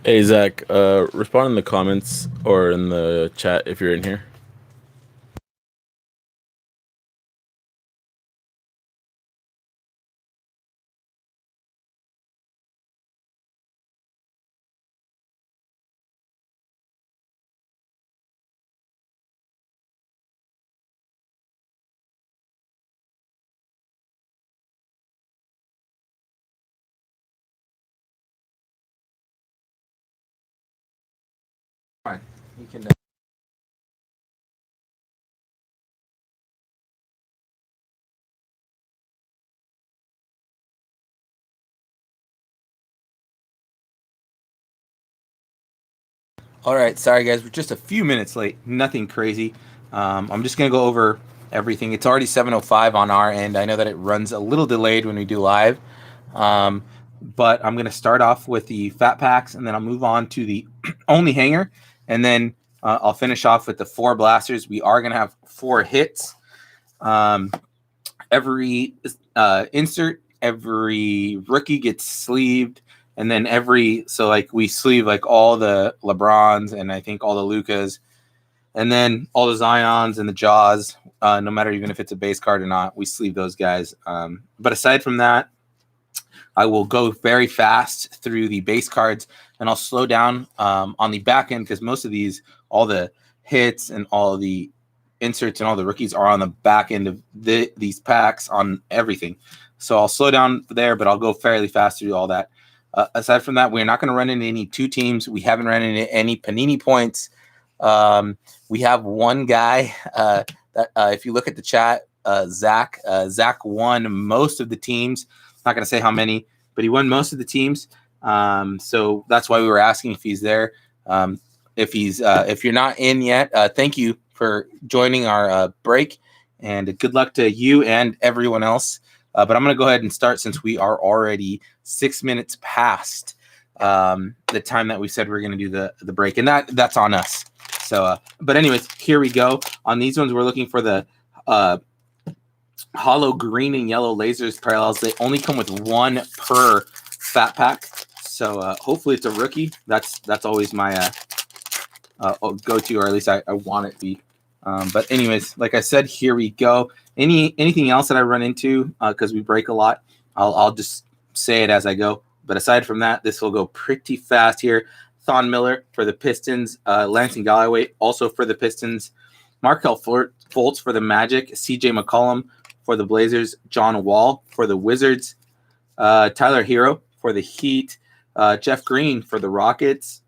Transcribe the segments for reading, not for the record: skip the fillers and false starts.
Hey Zach, respond in the comments or in the chat if you're in here. Fine. You can. All right, sorry guys, we're just a few minutes late. Nothing crazy. I'm just gonna go over everything. It's already 7:05 on our end. I know that it runs a little delayed when we do live, um, but I'm gonna start off with the fat packs, and then I'll move on to the only hanger, and then I'll finish off with the four blasters. We are gonna have four hits. Um, every insert, every rookie gets sleeved, and then we sleeve like all the LeBrons and I think all the Lucas, and then all the Zions and the Jaws. No matter even if it's a base card or not, we sleeve those guys. But aside from that, I will go very fast through the base cards, and I'll slow down on the back end because most of these, all the hits and all the inserts and all the rookies are on the back end of these packs on everything. So I'll slow down there, but I'll go fairly fast through all that. Aside from that, we're not going to run into any two teams. We haven't run into any Panini points. We have one guy that, if you look at the chat, Zach won most of the teams. Not going to say how many, but he won most of the teams. So that's why we were asking if he's there. If you're not in yet, thank you for joining our break, and good luck to you and everyone else. But I'm going to go ahead and start since we are already 6 minutes past the time that we said we are going to do the break, and that's on us. So, but anyways, here we go. On these ones, we're looking for the hollow green and yellow lasers parallels. They only come with one per fat pack, so hopefully it's a rookie. That's always my go-to, or at least I want it to be. But anyways, like I said, here we go. Anything else that I run into because we break a lot, I'll just say it as I go. But aside from that, this will go pretty fast here. Thon Miller for the Pistons, Lansing Galloway also for the Pistons, Markel Fultz for the Magic, C.J. McCollum for the Blazers, John Wall for the Wizards, Tyler Hero for the Heat, Jeff Green for the Rockets,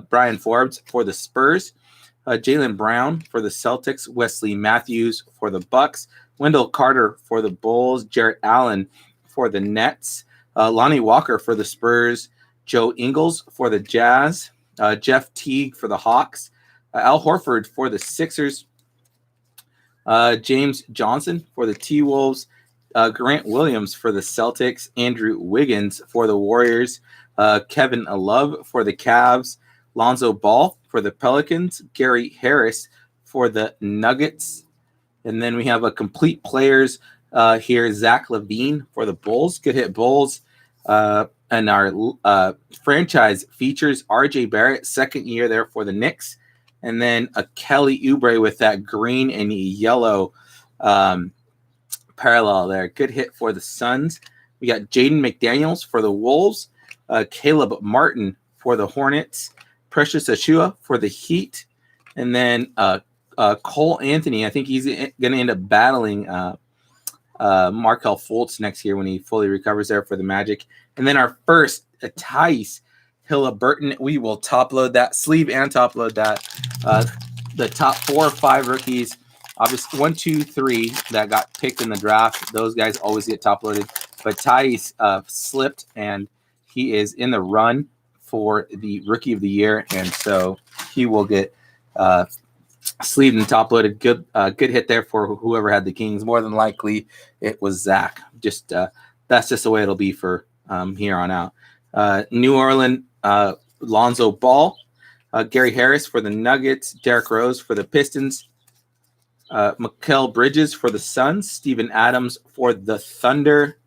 Brian Forbes for the Spurs, Jaylen Brown for the Celtics, Wesley Matthews for the Bucks, Wendell Carter for the Bulls, Jarrett Allen for the Nets, Lonnie Walker for the Spurs, Joe Ingles for the Jazz, Jeff Teague for the Hawks, Al Horford for the Sixers, James Johnson for the T-Wolves, Grant Williams for the Celtics, Andrew Wiggins for the Warriors, Kevin Love for the Cavs, Lonzo Ball for the Pelicans, Gary Harris for the Nuggets, and then we have a complete players here, Zach LaVine for the Bulls. Good hit, Bulls. And our franchise features RJ Barrett, second year there for the Knicks. And then a Kelly Oubre with that green and yellow parallel there. Good hit for the Suns. We got Jaden McDaniels for the Wolves, Caleb Martin for the Hornets, Precious Achua for the Heat, and then Cole Anthony. I think he's going to end up battling Markel Fultz next year when he fully recovers there for the Magic. And then our first, Thais Haliburton. We will top load that sleeve and top load that. The top 4 or 5 rookies, obviously 1, 2, 3 that got picked in the draft. Those guys always get top loaded. But Thais slipped, and he is in the run for the Rookie of the Year, and so he will get sleeved and top loaded. Good hit there for whoever had the Kings. More than likely, it was Zach. Just that's just the way it'll be for here on out. New Orleans, Lonzo Ball, Gary Harris for the Nuggets, Derrick Rose for the Pistons, Mikal Bridges for the Suns, Steven Adams for the Thunder,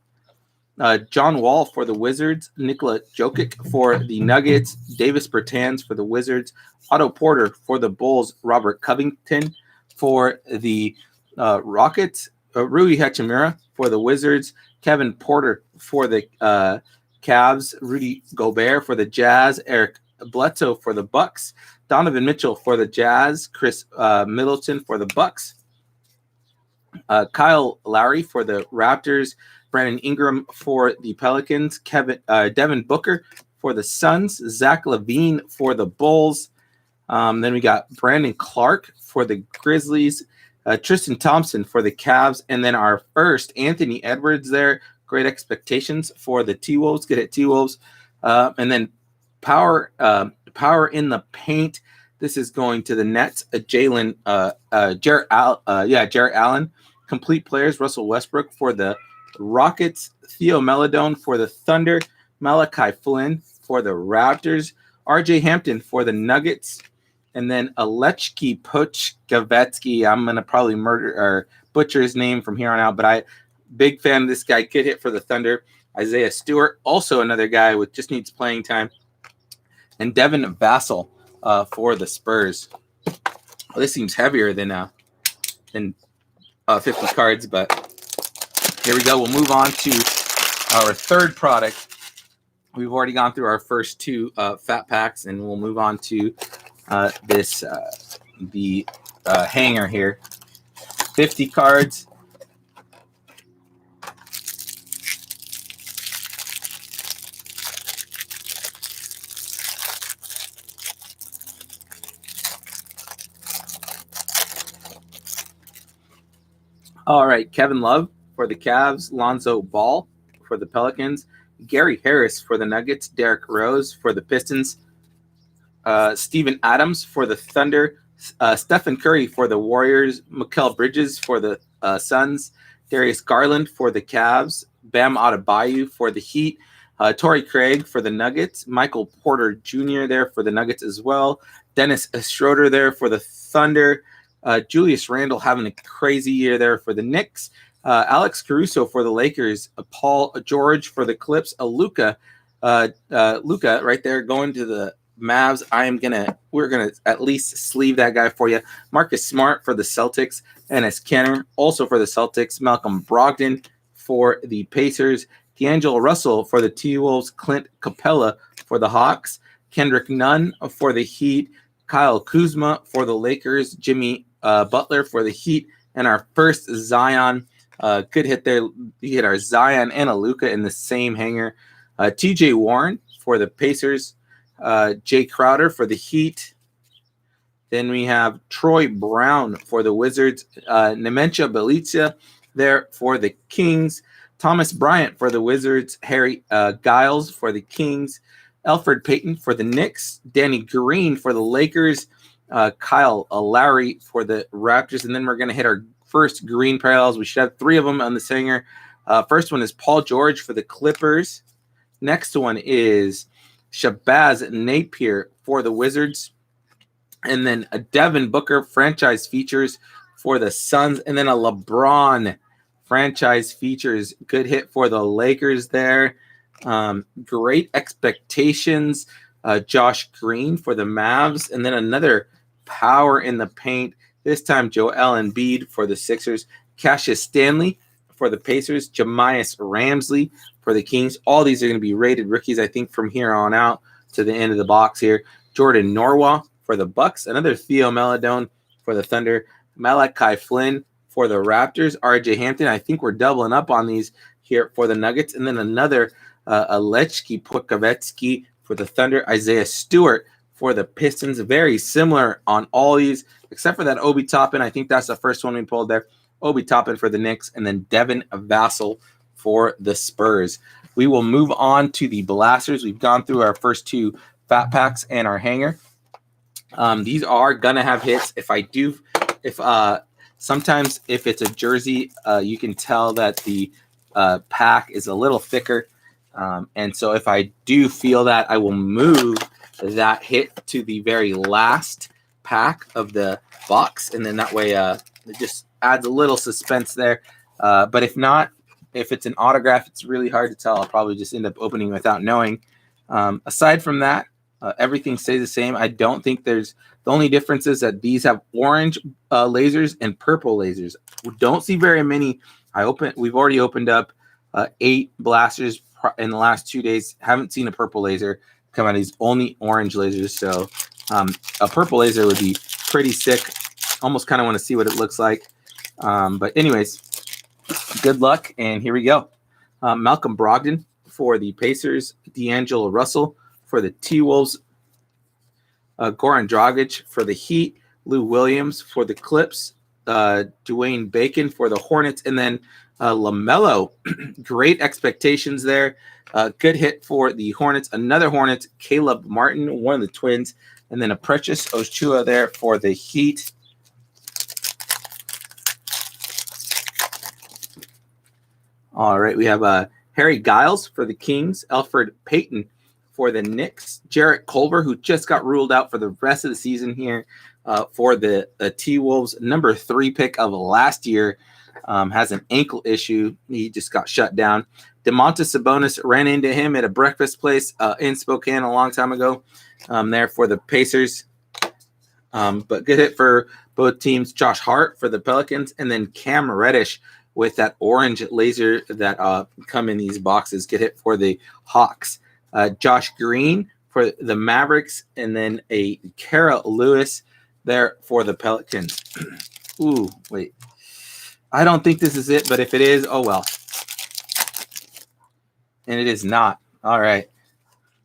John Wall for the Wizards, Nikola Jokic for the Nuggets, Davis Bertans for the Wizards, Otto Porter for the Bulls, Robert Covington for the Rockets, Rui Hachimura for the Wizards, Kevin Porter for the Cavs, Rudy Gobert for the Jazz, Eric Bledsoe for the Bucks, Donovan Mitchell for the Jazz, Chris Middleton for the Bucks, Kyle Lowry for the Raptors, Brandon Ingram for the Pelicans, Devin Booker for the Suns, Zach LaVine for the Bulls. Then we got Brandon Clark for the Grizzlies, Tristan Thompson for the Cavs, and then our first Anthony Edwards there. Great expectations for the T-Wolves. Good at T-Wolves. And then power in the paint. This is going to the Nets. Jarrett Allen. Complete players. Russell Westbrook for the Rockets. Theo Melodone for the Thunder. Malachi Flynn for the Raptors. RJ Hampton for the Nuggets. And then Alechki Pochgavetsky. I'm going to probably butcher his name from here on out, but big fan of this guy. Kid hit for the Thunder. Isaiah Stewart, also another guy with just needs playing time. And Devin Vassell for the Spurs. Well, this seems heavier than 50 cards, but here we go. We'll move on to our third product. We've already gone through our first two fat packs, and we'll move on to the hanger here. 50 cards. All right, Kevin Love for the Cavs, Lonzo Ball for the Pelicans, Gary Harris for the Nuggets, Derrick Rose for the Pistons, Steven Adams for the Thunder, Stephen Curry for the Warriors, Mikal Bridges for the Suns, Darius Garland for the Cavs, Bam Adebayo for the Heat, Torrey Craig for the Nuggets, Michael Porter Jr. there for the Nuggets as well, Dennis Schroeder there for the Thunder, Julius Randle having a crazy year there for the Knicks, Alex Caruso for the Lakers, Paul George for the Clips, Luka right there going to the Mavs. We're gonna at least sleeve that guy for you. Marcus Smart for the Celtics, Enes Kanter also for the Celtics, Malcolm Brogdon for the Pacers, D'Angelo Russell for the T-Wolves, Clint Capella for the Hawks, Kendrick Nunn for the Heat, Kyle Kuzma for the Lakers, Jimmy Butler for the Heat, and our first Zion. Good hit there. We hit our Zion and a Luka in the same hanger. TJ Warren for the Pacers, Jay Crowder for the Heat. Then we have Troy Brown for the Wizards, Nementia Bjelica there for the Kings, Thomas Bryant for the Wizards, Harry Giles for the Kings, Elfrid Payton for the Knicks, Danny Green for the Lakers, Kyle Lowry for the Raptors, and then we're going to hit our first green parallels. We should have three of them on the hanger. First one is Paul George for the Clippers. Next one is Shabazz Napier for the Wizards. And then a Devin Booker franchise features for the Suns. And then a LeBron franchise features. Good hit for the Lakers there. Great expectations. Josh Green for the Mavs. And then another power in the paint. This time Joel Embiid for the Sixers. Cassius Stanley for the Pacers. Jamias Ramsley for the Kings. All these are going to be rated rookies, I think, from here on out to the end of the box here. Jordan Norwell for the Bucks. Another Theo Melodone for the Thunder. Malachi Flynn for the Raptors. RJ Hampton. I think we're doubling up on these here for the Nuggets. And then another Alechki Pochgavetsky for the Thunder. Isaiah Stewart for the Pistons. Very similar on all these, except for that Obi Toppin. I think that's the first one we pulled there. Obi Toppin for the Knicks, and then Devin Vassell for the Spurs. We will move on to the Blasters. We've gone through our first two fat packs and our hanger. These are gonna have hits. Sometimes if it's a jersey, you can tell that the pack is a little thicker. And so if I do feel that, I will move that hit to the very last pack of the box. And then that way it just adds a little suspense there. But if not, If it's an autograph, it's really hard to tell. I'll probably just end up opening without knowing. Aside from that, everything stays the same. I don't think there's the only difference is that these have orange lasers and purple lasers. We don't see very many. We've already opened up 8 blasters in the last 2 days. Haven't seen a purple laser come out. These only orange lasers. So a purple laser would be pretty sick. Almost kind of want to see what it looks like. But anyways, good luck, and here we go. Malcolm Brogdon for the Pacers, D'Angelo Russell for the T-Wolves, Goran Dragic for the Heat, Lou Williams for the Clips, Dwayne Bacon for the Hornets, and then LaMelo. Great expectations there. Good hit for the Hornets. Another Hornets, Caleb Martin, one of the Twins, and then a Precious Ochoa there for the Heat. All right, we have Harry Giles for the Kings, Elfrid Payton for the Knicks, Jarrett Culver, who just got ruled out for the rest of the season here for the T-Wolves, number 3 pick of last year, has an ankle issue. He just got shut down. Domantas Sabonis ran into him at a breakfast place in Spokane a long time ago there for the Pacers. But good hit for both teams. Josh Hart for the Pelicans, and then Cam Reddish with that orange laser that come in these boxes. Good hit for the Hawks. Josh Green for the Mavericks, and then a Kara Lewis there for the Pelicans. Ooh, wait. I don't think this is it, but if it is, oh well. And it is not. All right.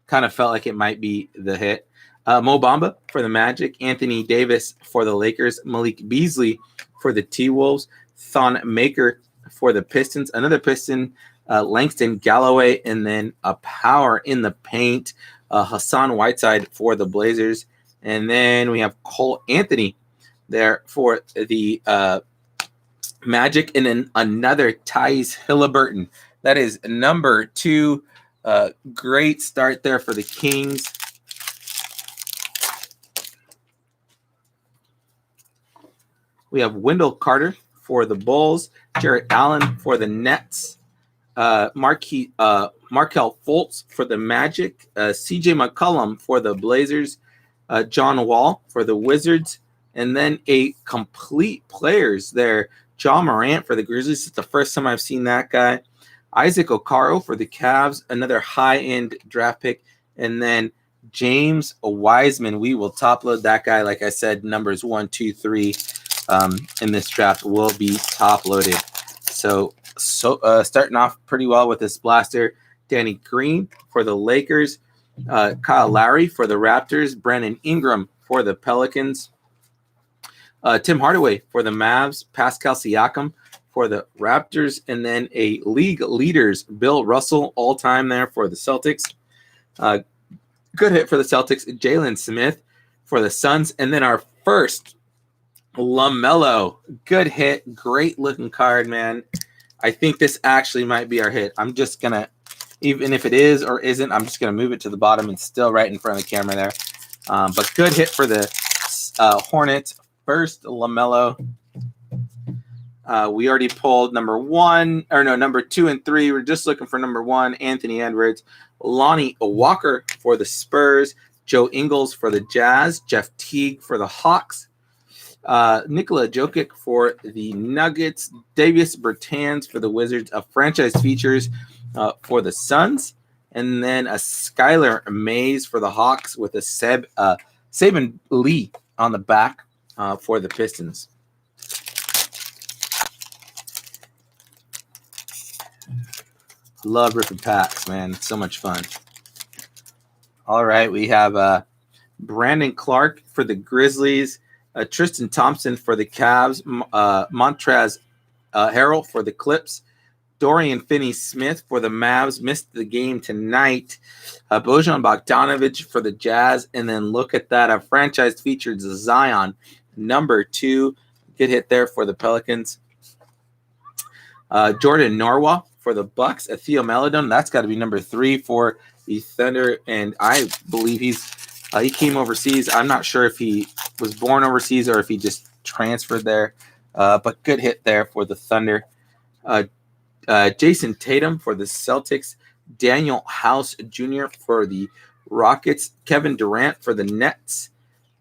Kind of felt like it might be the hit. Mo Bamba for the Magic, Anthony Davis for the Lakers, Malik Beasley for the T-Wolves, Thon Maker for the Pistons, another Piston, Langston Galloway, and then a power in the paint, Hassan Whiteside for the Blazers. And then we have Cole Anthony there for the Magic, and then another Tyrese Haliburton. That is number 2. Great start there for the Kings. We have Wendell Carter for the Bulls, Jarrett Allen for the Nets, Markel Fultz for the Magic, CJ McCollum for the Blazers, John Wall for the Wizards, and then a complete players there. John Morant for the Grizzlies. It's the first time I've seen that guy. Isaac Okaro for the Cavs, another high-end draft pick, and then James Wiseman. We will top load that guy. Like I said, numbers 1, 2, 3 in this draft will be top loaded. So starting off pretty well with this blaster. Danny Green for the Lakers, Kyle Lowry for the Raptors, Brandon Ingram for the Pelicans, Tim Hardaway for the Mavs, Pascal Siakam for the Raptors, and then a league leaders, Bill Russell, all-time there for the Celtics. Good hit for the Celtics, Jalen Smith for the Suns, and then our first LaMelo. Good hit, great-looking card, man. I think this actually might be our hit. I'm just going to, even if it is or isn't, I'm just going to move it to the bottom and still right in front of the camera there. But good hit for the Hornets. First, LaMelo. We already pulled number 2 and 3. We're just looking for number 1, Anthony Edwards. Lonnie Walker for the Spurs. Joe Ingles for the Jazz. Jeff Teague for the Hawks. Nikola Jokic for the Nuggets. Davis Bertans for the Wizards. A franchise features for the Suns. And then a Skylar Mays for the Hawks with a Saban Lee on the back for the Pistons. Love ripping packs, man. It's so much fun. All right, we have Brandon Clark for the Grizzlies, Tristan Thompson for the Cavs, Montrezl Harrell for the Clips, Dorian Finney-Smith for the Mavs, missed the game tonight, Bojan Bogdanovic for the Jazz, and then look at that, a franchise featured Zion, number 2. Good hit there for the Pelicans. Jordan Norwa for the Bucks, Theo Maledon. That's got to be number 3 for the Thunder, and I believe he came overseas. I'm not sure if he was born overseas or if he just transferred there, but good hit there for the Thunder. Jason Tatum for the Celtics, Daniel House Jr. for the Rockets, Kevin Durant for the Nets.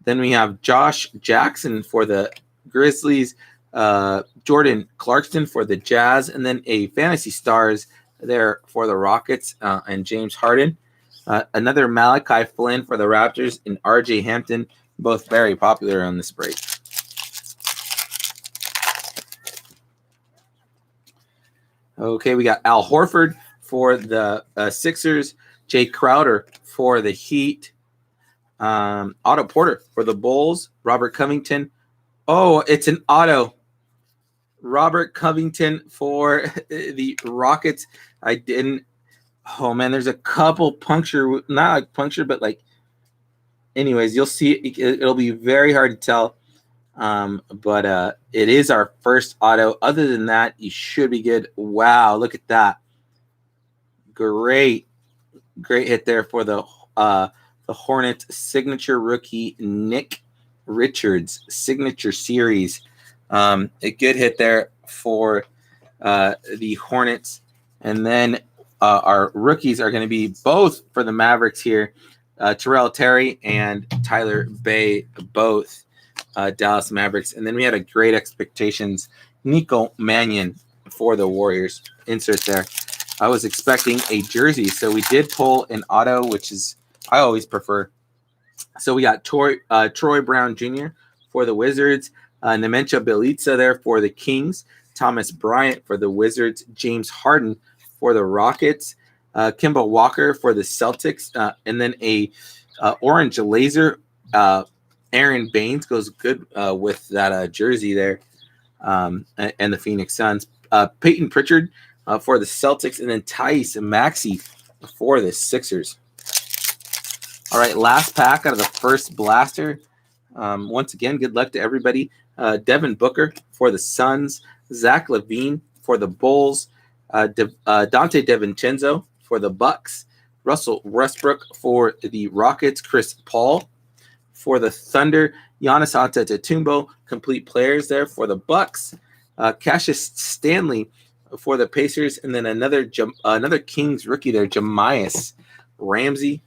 Then we have Josh Jackson for the Grizzlies, Jordan Clarkson for the Jazz, and then a Fantasy Stars there for the Rockets and James Harden. Another Malachi Flynn for the Raptors and RJ Hampton, both very popular on this break. Okay, we got Al Horford for the Sixers, Jay Crowder for the Heat, Otto Porter for the Bulls, Robert Covington. Oh, it's an auto. Robert Covington for the Rockets. I didn't. Oh, man, there's a couple puncture. Not like puncture, but like. Anyways, you'll see. It'll be very hard to tell. But it is our first auto. Other than that, you should be good. Wow, look at that. Great hit there for the Hornets signature rookie Nick Richards signature series. A good hit there for the Hornets. And then our rookies are going to be both for the Mavericks here. Terrell Terry and Tyler Bay, both Dallas Mavericks. And then we had a great expectations, Nico Mannion for the Warriors. Insert there. I was expecting a jersey, so we did pull an auto, which is I always prefer. So we got Troy Brown Jr. for the Wizards, Nementia Bjelica there for the Kings, Thomas Bryant for the Wizards, James Harden for the Rockets, Kemba Walker for the Celtics, and then a orange laser. Aaron Baines goes good with that jersey there, and the Phoenix Suns. Peyton Pritchard for the Celtics, and then Tyrese Maxey for the Sixers. All right, last pack out of the first blaster. Once again, good luck to everybody. Devin Booker for the Suns, Zach LaVine for the Bulls, Dante DiVincenzo for the Bucks, Russell Westbrook for the Rockets, Chris Paul for the Thunder, Giannis Antetokounmpo, complete players there for the Bucks, Cassius Stanley for the Pacers, and then another Kings rookie there, Jamias Ramsey.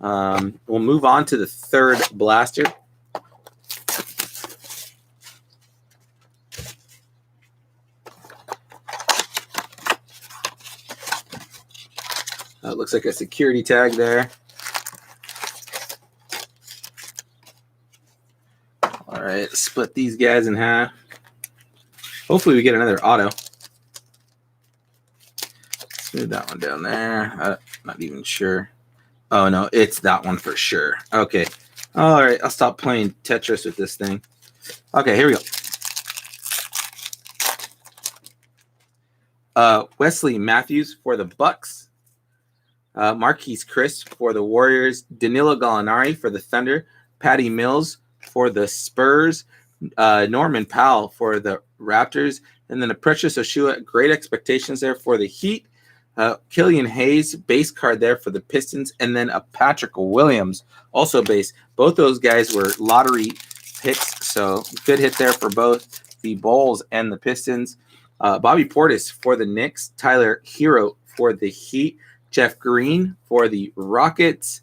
We'll move on to the third blaster. Looks like a security tag there. All right, split these guys in half. Hopefully we get another auto. Let's move that one down there. I'm not even sure. Oh, no, it's that one for sure. Okay. All right, I'll stop playing Tetris with this thing. Okay, here we go. Wesley Matthews for the Bucks. Marquise Chris for the Warriors. Danilo Gallinari for the Thunder. Patty Mills for the Spurs. Norman Powell for the Raptors. And then a Precious Oshua. Great expectations there for the Heat. Killian Hayes, base card there for the Pistons, and then a Patrick Williams, also base. Both those guys were lottery picks, so good hit there for both the Bulls and the Pistons. Bobby Portis for the Knicks, Tyler Hero for the Heat, Jeff Green for the Rockets,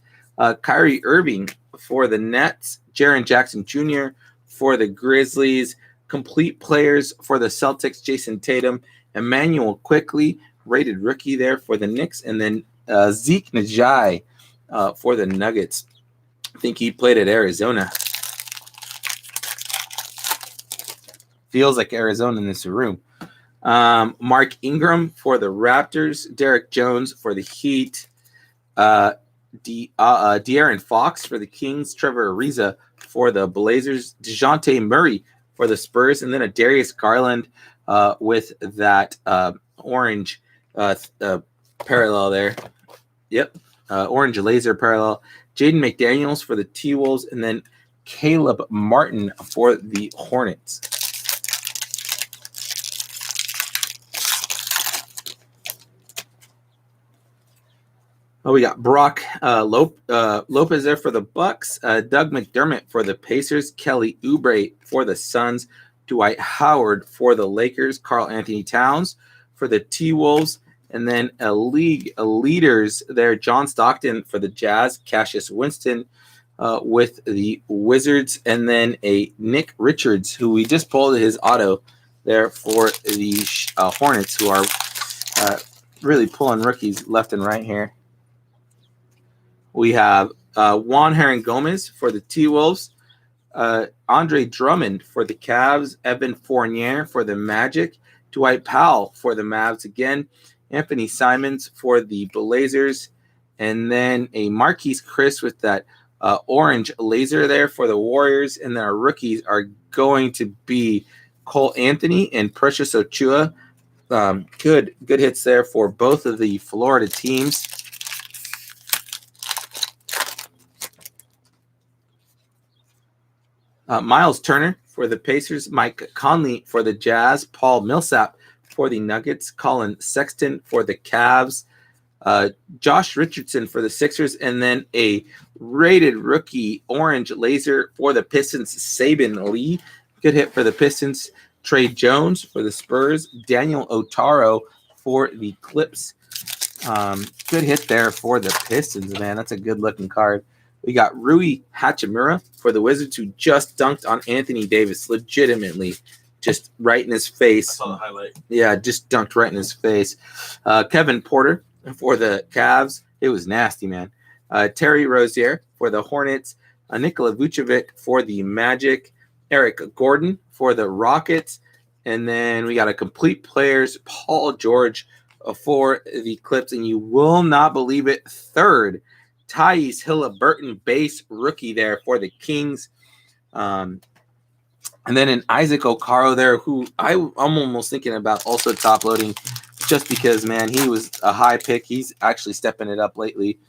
Kyrie Irving for the Nets, Jaren Jackson Jr. for the Grizzlies, complete players for the Celtics, Jason Tatum, Emmanuel Quickley, rated rookie there for the Knicks, and then Zeke Njai for the Nuggets. I think he played at Arizona. Feels like Arizona in this room. Mark Ingram for the Raptors, Derek Jones for the Heat, De'Aaron Fox for the Kings, Trevor Ariza for the Blazers, DeJounte Murray for the Spurs, and then a Darius Garland with that orange parallel there. Yep. Orange laser parallel. Jaden McDaniels for the T-Wolves, and then Caleb Martin for the Hornets. Oh, we got Brock Lopez there for the Bucks, Doug McDermott for the Pacers, Kelly Oubre for the Suns, Dwight Howard for the Lakers, Karl Anthony Towns for the T-Wolves. And then a leaders there, John Stockton for the Jazz, Cassius Winston with the Wizards, and then a Nick Richards, who we just pulled his auto there for the Hornets, who are really pulling rookies left and right here. We have Juan Hernan Gomez for the T-Wolves, Andre Drummond for the Cavs, Evan Fournier for the Magic, Dwight Powell for the Mavs again, Anthony Simons for the Blazers, and then a Marquise Chris with that orange laser there for the Warriors. And then our rookies are going to be Cole Anthony and Precious Achiuwa. Good hits there for both of the Florida teams. Miles Turner for the Pacers, Mike Conley for the Jazz, Paul Millsap for the Nuggets, Colin Sexton for the Cavs, Josh Richardson for the Sixers, and then a rated rookie orange laser for the Pistons, Saben Lee. Good hit for the Pistons. Trey Jones for the Spurs, Daniel Otaro for the Clips. Good hit there for the Pistons, man. That's a good-looking card. We got Rui Hachimura for the Wizards, who just dunked on Anthony Davis, legitimately, just right in his face. I saw the highlight. Yeah, just dunked right in his face. Kevin Porter for the Cavs. It was nasty, man. Terry Rozier for the Hornets. Nikola Vucevic for the Magic. Eric Gordon for the Rockets. And then we got a complete players, Paul George for the Clips. And you will not believe it, third Thais Halliburton base rookie there for the Kings. And then an Isaac Okaro there, who I'm almost thinking about also top loading just because, man, he was a high pick. He's actually stepping it up lately.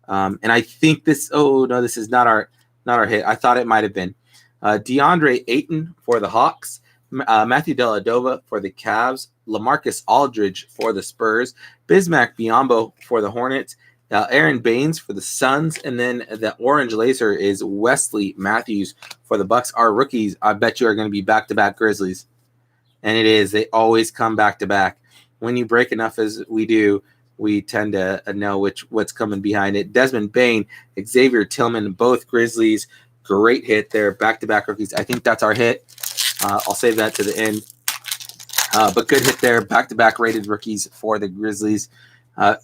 And I think this is not our hit. I thought it might have been. DeAndre Ayton for the Hawks, Matthew Dellavedova for the Cavs, LaMarcus Aldridge for the Spurs, Bismack Biyombo for the Hornets, Aaron Baines for the Suns, and then the orange laser is Wesley Matthews for the Bucks. Our rookies, I bet you, are going to be back-to-back Grizzlies. And it is. They always come back-to-back. When you break enough as we do, we tend to know what's coming behind it. Desmond Bane, Xavier Tillman, both Grizzlies. Great hit there, back-to-back rookies. I think that's our hit. I'll save that to the end. But good hit there, back-to-back rated rookies for the Grizzlies.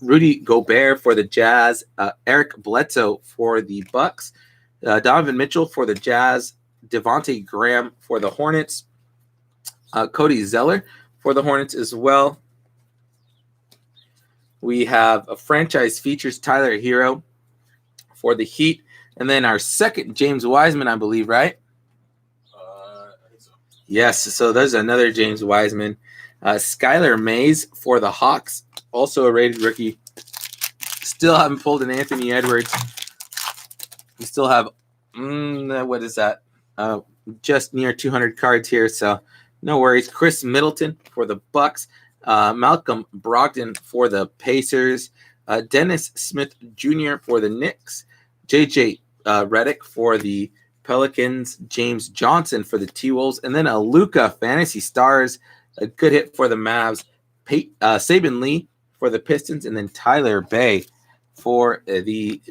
Rudy Gobert for the Jazz, Eric Bledsoe for the Bucks, Donovan Mitchell for the Jazz, Devontae Graham for the Hornets, Cody Zeller for the Hornets as well. We have a franchise features Tyler Hero for the Heat, and then our second James Wiseman, I believe, right? I think so. Yes, so there's another James Wiseman. Skylar Mays for the Hawks, also a rated rookie. Still haven't pulled an Anthony Edwards. We still have, what is that? Just near 200 cards here, so no worries. Chris Middleton for the Bucks, Malcolm Brogdon for the Pacers, Dennis Smith Jr. for the Knicks, JJ Redick for the Pelicans, James Johnson for the T-Wolves, and then a Luka Fantasy Stars. A good hit for the Mavs, Saben Lee for the Pistons, and then Tyler Bay for the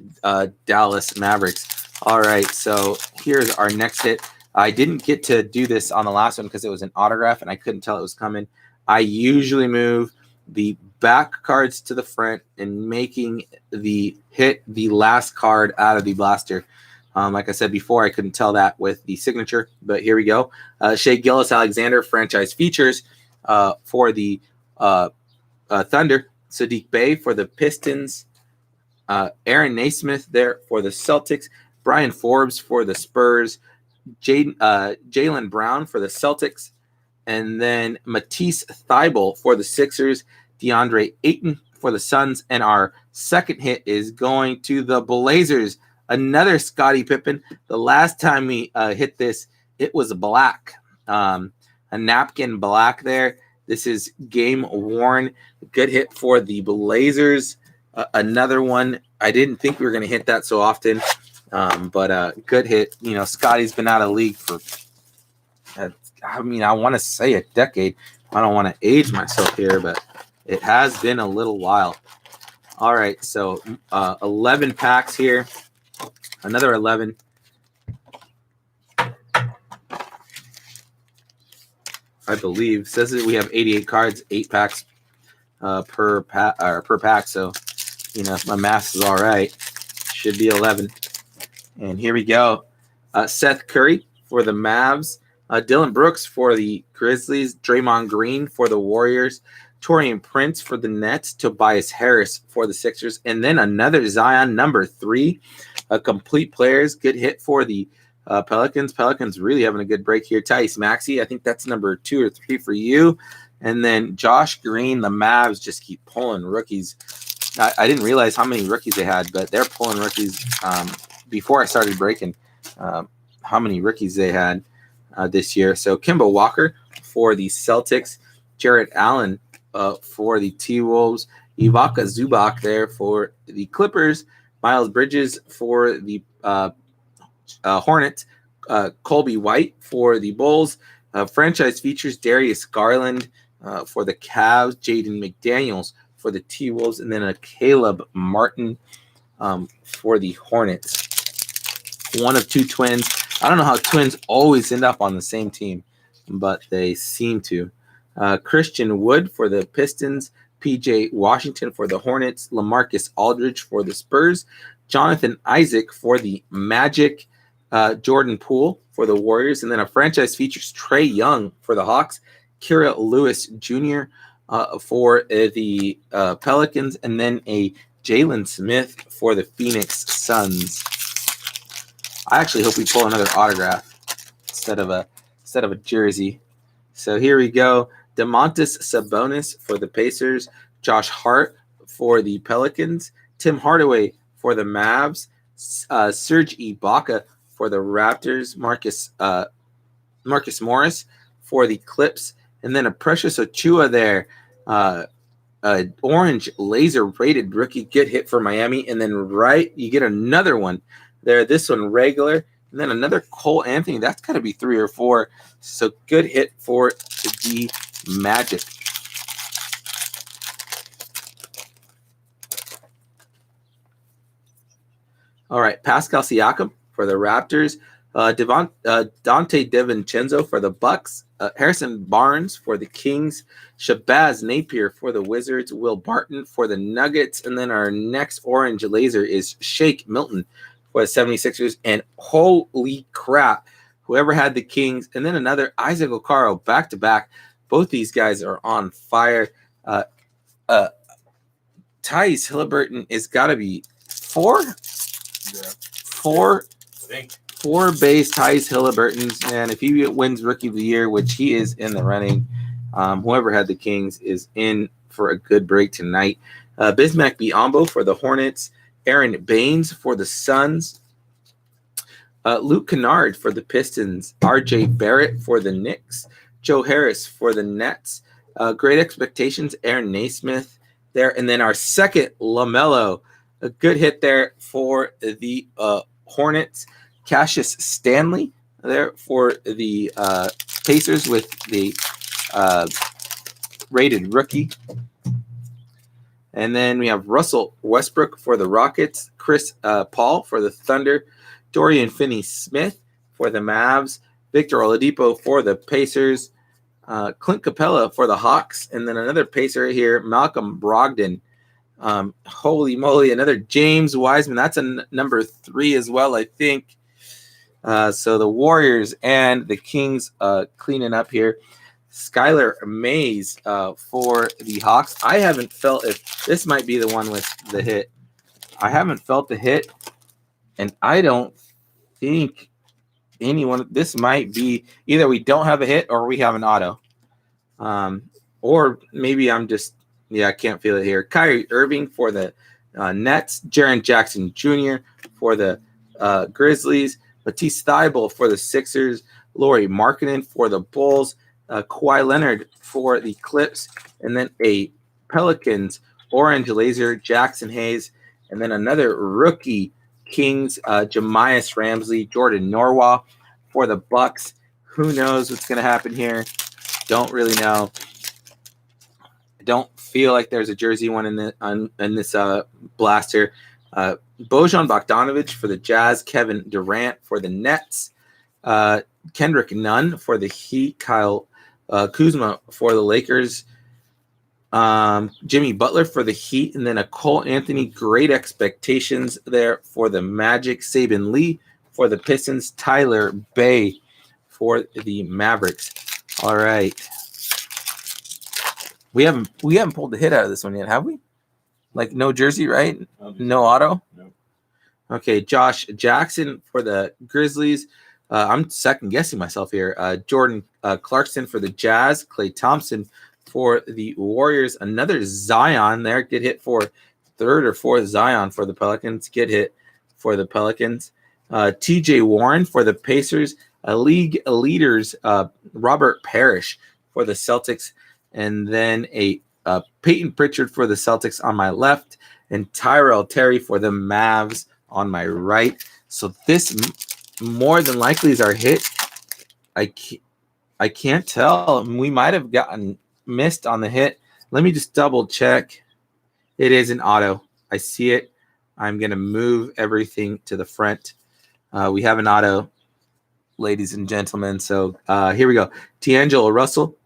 Dallas Mavericks. All right, so here's our next hit. I didn't get to do this on the last one because it was an autograph and I couldn't tell it was coming. I usually move the back cards to the front and making the hit the last card out of the blaster. Like I said before, I couldn't tell that with the signature, but here we go. Shea Gilgeous-Alexander, franchise features for the Thunder. Sadiq Bey for the Pistons. Aaron Naismith there for the Celtics. Brian Forbes for the Spurs. Jaylen Brown for the Celtics. And then Matisse Thybulle for the Sixers. DeAndre Ayton for the Suns. And our second hit is going to the Blazers. Another Scottie Pippen. The last time we hit this, it was black. A napkin black there. This is game worn. Good hit for the Blazers. Another one. I didn't think we were going to hit that so often, but good hit. You know, Scottie's been out of the league for, I want to say a decade. I don't want to age myself here, but It has been a little while. All right, so 11 packs here. Another 11. I believe says that we have 88 cards, 8 packs per pack. So, if my math is all right, should be 11. And here we go. Seth Curry for the Mavs, Dylan Brooks for the Grizzlies, Draymond Green for the Warriors, Taurean Prince for the Nets, Tobias Harris for the Sixers, and then another Zion number 3, a complete players. Good hit for the Pelicans. Pelicans really having a good break here. Tyrese Maxey, I think that's number 2 or 3 for you. And then Josh Green, the Mavs just keep pulling rookies. I didn't realize how many rookies they had, but they're pulling rookies before I started breaking how many rookies they had this year. So Kemba Walker for the Celtics, Jarrett Allen for the T-Wolves, Ivica Zubac there for the Clippers, Miles Bridges for the Hornets, Colby White for the Bulls, franchise features Darius Garland for the Cavs, Jaden McDaniels for the T-Wolves, and then a Caleb Martin for the Hornets. One of 2 twins. I don't know how twins always end up on the same team, but they seem to. Christian Wood for the Pistons, PJ Washington for the Hornets, LaMarcus Aldridge for the Spurs, Jonathan Isaac for the Magic, Jordan Poole for the Warriors, and then a franchise features Trae Young for the Hawks, Kira Lewis Jr. For the Pelicans, and then a Jalen Smith for the Phoenix Suns. I actually hope we pull another autograph instead of a jersey. So here we go. Domantas Sabonis for the Pacers, Josh Hart for the Pelicans, Tim Hardaway for the Mavs, Serge Ibaka for the Raptors, Marcus Morris for the Clips, and then a Precious Achiuwa there. Orange laser rated rookie, good hit for Miami, and then you get another one there. This one regular, and then another Cole Anthony. That's got to be 3 or 4. So good hit for the Magic. All right, Pascal Siakam for the Raptors, Dante DiVincenzo for the Bucks, Harrison Barnes for the Kings, Shabazz Napier for the Wizards, Will Barton for the Nuggets, and then our next orange laser is Shake Milton for the 76ers, and holy crap, whoever had the Kings, and then another Isaac Okoro back-to-back. Both these guys are on fire. Tyrese Haliburton is got to be 4? Yeah. 4? I think. 4 base Tyrese Haliburtons, and if he wins Rookie of the Year, which he is in the running, whoever had the Kings is in for a good break tonight. Bismack Biyombo for the Hornets, Aaron Baines for the Suns, Luke Kennard for the Pistons, R.J. Barrett for the Knicks, Joe Harris for the Nets, Great Expectations, Aaron Naismith there, and then our second LaMelo, a good hit there for the Hornets, Cassius Stanley there for the Pacers with the rated rookie. And then we have Russell Westbrook for the Rockets, Chris Paul for the Thunder, Dorian Finney-Smith for the Mavs, Victor Oladipo for the Pacers, Clint Capella for the Hawks, and then another Pacer here, Malcolm Brogdon. Holy moly, another James Wiseman. That's a number 3 as well, I think. So the Warriors and the Kings cleaning up here. Skylar Mays for the Hawks. I haven't felt if this might be the one with the hit. I haven't felt the hit, and I don't think anyone. This might be either we don't have a hit or we have an auto, or maybe I'm just I can't feel it here. Kyrie Irving for the Nets, Jaren Jackson Jr. for the Grizzlies, Matisse Thybulle for the Sixers, Lauri Markkanen for the Bulls, Kawhi Leonard for the Clips, and then a Pelicans orange laser, Jackson Hayes, and then another rookie Kings, Jamias Ramsey, Jordan Norwell for the Bucks. Who knows what's going to happen here? Don't really know. I don't feel like there's a jersey one in this blaster. Bojan Bogdanovic for the Jazz, Kevin Durant for the Nets, Kendrick Nunn for the Heat, Kyle Kuzma for the Lakers, Jimmy Butler for the Heat, and then a Cole Anthony, great expectations there for the Magic, Saban Lee for the Pistons, Tyler Bay for the Mavericks. All right. We haven't pulled the hit out of this one yet, have we? Like no jersey, right? No auto? No. Okay, Josh Jackson for the Grizzlies. I'm second guessing myself here. Jordan Clarkson for the Jazz, Klay Thompson for the Warriors. Another Zion there. Get hit for third or fourth Zion for the Pelicans. Get hit for the Pelicans. TJ Warren for the Pacers. League leaders, Robert Parrish for the Celtics. And then a Peyton Pritchard for the Celtics on my left. And Tyrell Terry for the Mavs on my right. So this more than likely is our hit. I can't tell. We might have gotten missed on the hit. Let me just double check. It is an auto. I see it. I'm going to move everything to the front. We have an auto, ladies and gentlemen. So here we go. D'Angelo Russell,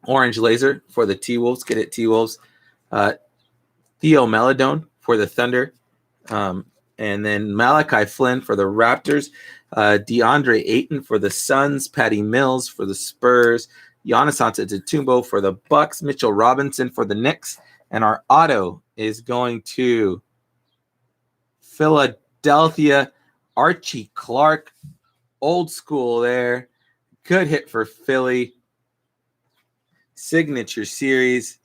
Orange Laser for the T-Wolves. Get it, T-Wolves. Theo Maledon for the Thunder. And then Malachi Flynn for the Raptors. DeAndre Ayton for the Suns. Patty Mills for the Spurs. Giannis Antetokounmpo for the Bucks. Mitchell Robinson for the Knicks. And our auto is going to Philadelphia. Archie Clark. Old school there. Good hit for Philly. Signature series.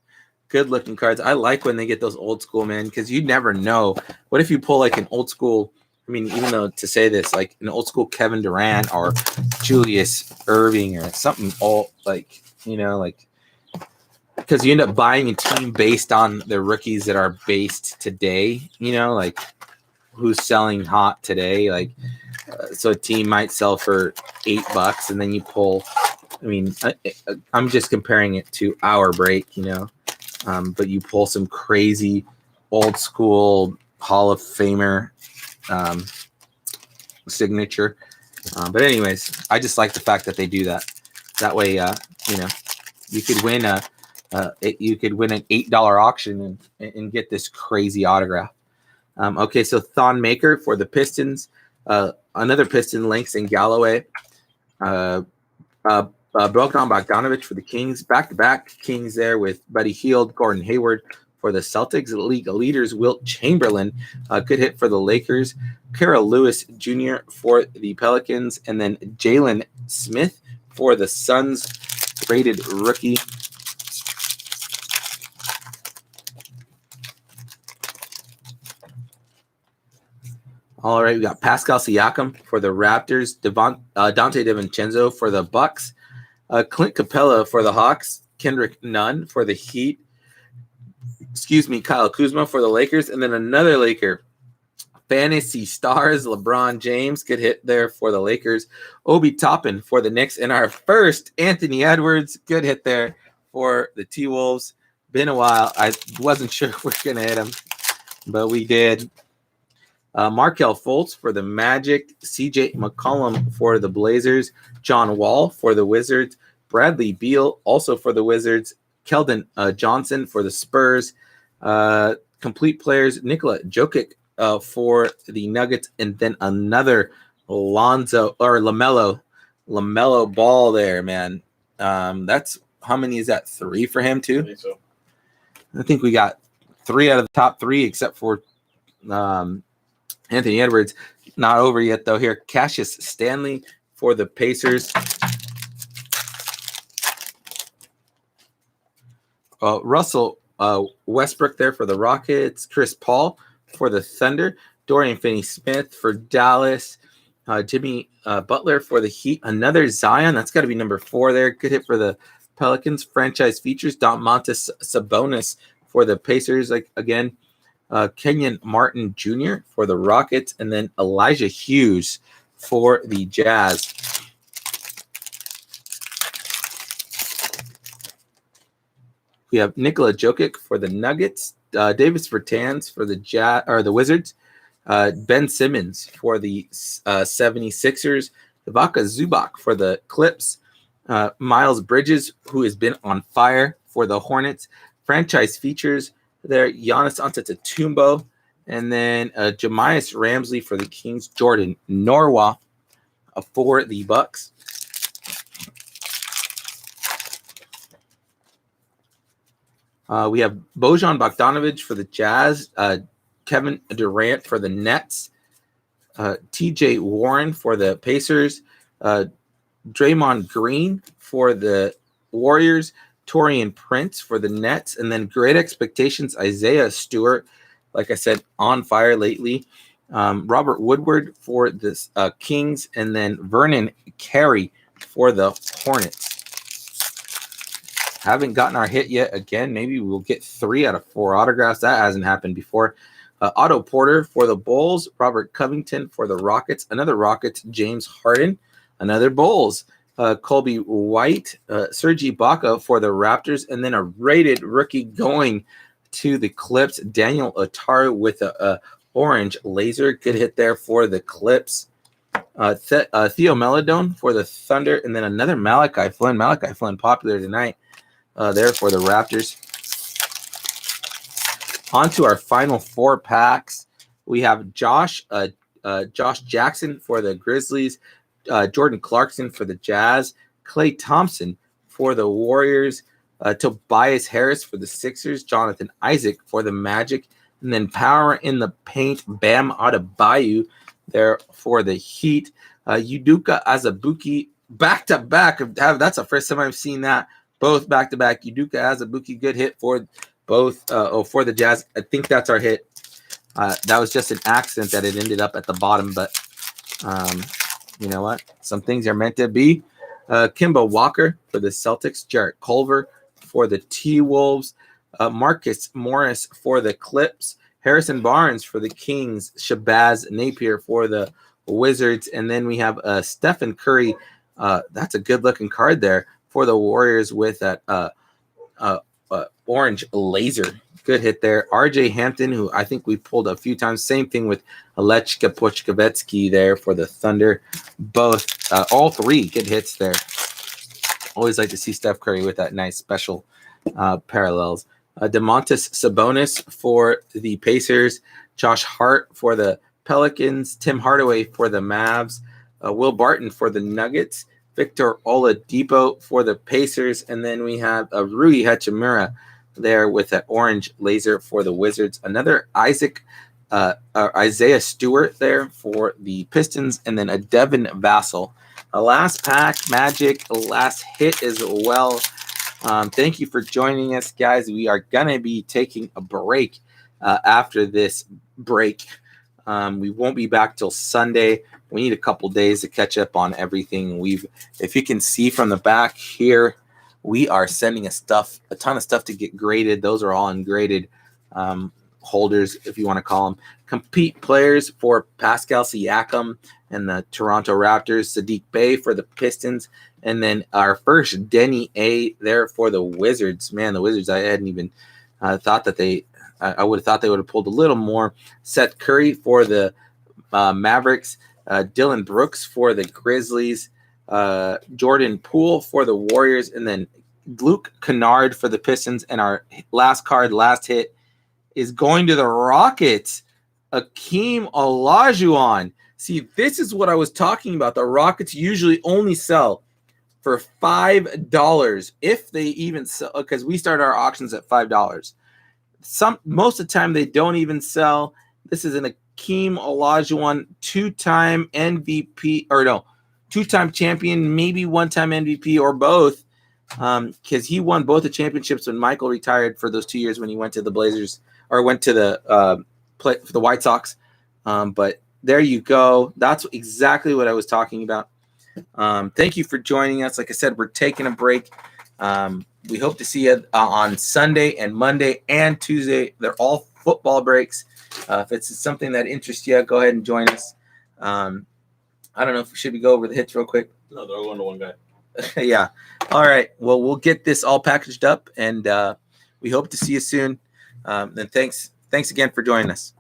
Good looking cards. I like when they get those old school, man, because you never know. What if you pull like an old school, I mean, even though to say this, like an old school Kevin Durant or Julius Irving or something old, like, you know, like, because you end up buying a team based on the rookies that are based today, you know, like who's selling hot today. Like, so a team might sell for $8 and then you pull, I mean, I'm just comparing it to our break, you know. But you pull some crazy old school Hall of Famer signature. But anyways, I just like the fact that they do that. That way, you know, you could win an $8 auction and get this crazy autograph. Okay, so Thon Maker for the Pistons, another Piston, Langston Galloway. Bogdan Bogdanovic for the Kings, back-to-back Kings there with Buddy Hield, Gordon Hayward for the Celtics, league leaders, Wilt Chamberlain, good hit for the Lakers, Kara Lewis Jr. for the Pelicans, and then Jalen Smith for the Suns, rated rookie. All right, we got Pascal Siakam for the Raptors, Dante DiVincenzo for the Bucks, Clint Capella for the Hawks, Kendrick Nunn for the Heat, Kyle Kuzma for the Lakers, and then another Laker, Fantasy Stars, LeBron James, good hit there for the Lakers, Obi Toppin for the Knicks, and our first, Anthony Edwards, good hit there for the T-Wolves. Been a while. I wasn't sure if we were going to hit him, but we did. Markelle Fultz for the Magic, CJ McCollum for the Blazers, John Wall for the Wizards, Bradley Beal also for the Wizards, Keldon Johnson for the Spurs, complete players, Nikola Jokic for the Nuggets, and then another LaMelo Ball there, man. That's how many is that? 3 for him too? I think so. I think we got 3 out of the top 3 except for Anthony Edwards. Not over yet, though. Here, Cassius Stanley for the Pacers. Russell Westbrook there for the Rockets. Chris Paul for the Thunder. Dorian Finney-Smith for Dallas. Jimmy Butler for the Heat. Another Zion. That's got to be number 4 there. Good hit for the Pelicans. Franchise features. Domantas Sabonis for the Pacers. Like again. Kenyon Martin Jr. for the Rockets, and then Elijah Hughes for the Jazz. We have Nikola Jokic for the Nuggets, Davis Bertans for the Wizards, Ben Simmons for the 76ers, Ibaka Zubac for the Clips, Miles Bridges, who has been on fire for the Hornets. Franchise features there, Giannis Antetokounmpo, and then Jamias Ramsey for the Kings, Jordan Norwa for the Bucks. We have Bojan Bogdanovic for the Jazz, Kevin Durant for the Nets, TJ Warren for the Pacers, Draymond Green for the Warriors, Taurean Prince for the Nets, and then great expectations, Isaiah Stewart, like I said, on fire lately. Robert Woodward for the Kings, and then Vernon Carey for the Hornets. Haven't gotten our hit yet. Again, maybe we'll get 3 out of 4 autographs. That hasn't happened before. Otto Porter for the Bulls, Robert Covington for the Rockets, another Rockets, James Harden, another Bulls, Colby White, Serge Ibaka for the Raptors, and then a rated rookie going to the Clips, Daniel Otaro with a orange laser. Good hit there for the Clips. Theo Melodone for the Thunder, and then another Malachi Flynn. Malachi Flynn popular tonight there for the Raptors. On to our final 4 packs. We have Josh Jackson for the Grizzlies, Jordan Clarkson for the Jazz, Klay Thompson for the Warriors, Tobias Harris for the Sixers, Jonathan Isaac for the Magic, and then power in the paint, Bam Adebayo there for the Heat. Udoka Azubuike back-to-back. That's the first time I've seen that. Both back-to-back. Udoka Azubuike, good hit for both for the Jazz. I think that's our hit. That was just an accident that it ended up at the bottom, but you know what? Some things are meant to be. Kemba Walker for the Celtics, Jarrett Culver for the T-Wolves, Marcus Morris for the Clips, Harrison Barnes for the Kings, Shabazz Napier for the Wizards, and then we have Stephen Curry. That's a good-looking card there for the Warriors with that orange laser. Good hit there. RJ Hampton, who I think we pulled a few times. Same thing with Alechka Pochkovetsky there for the Thunder. Both, all 3 good hits there. Always like to see Steph Curry with that nice special parallels. DeMontis Sabonis for the Pacers. Josh Hart for the Pelicans. Tim Hardaway for the Mavs. Will Barton for the Nuggets. Victor Oladipo for the Pacers. And then we have Rui Hachimura there with that orange laser for the Wizards. Another Isaiah Stewart there for the Pistons, and then a Devin Vassell. A last pack, Magic, a last hit as well. Thank you for joining us, guys. We are going to be taking a break after this break. We won't be back till Sunday. We need a couple days to catch up on everything. If you can see from the back here, we are sending a ton of stuff to get graded. Those are all ungraded holders, if you want to call them. Compete players for Pascal Siakam and the Toronto Raptors, Sadiq Bey for the Pistons, and then our first Denny A there for the Wizards. Man, the Wizards, I hadn't even thought that I would have thought they would have pulled a little more. Seth Curry for the Mavericks, Dylan Brooks for the Grizzlies, Jordan Poole for the Warriors, and then Luke Kennard for the Pistons. And our last hit, is going to the Rockets, Akeem Olajuwon. See, this is what I was talking about. The Rockets usually only sell for $5 if they even sell, because we start our auctions at $5. Most of the time they don't even sell. This is an Akeem Olajuwon, 2-time MVP, or no, 2-time champion, maybe 1-time MVP or both, because he won both the championships when Michael retired for those 2 years when he went to the Blazers, or went to the play for the White Sox. But there you go. That's exactly what I was talking about. Thank you for joining us. Like I said, we're taking a break. We hope to see you on Sunday and Monday and Tuesday. They're all football breaks. If it's something that interests you, go ahead and join us. I don't know if should we go over the hits real quick? No, they're all going to one guy. Yeah. All right. Well, we'll get this all packaged up, and We hope to see you soon. And thanks again for joining us.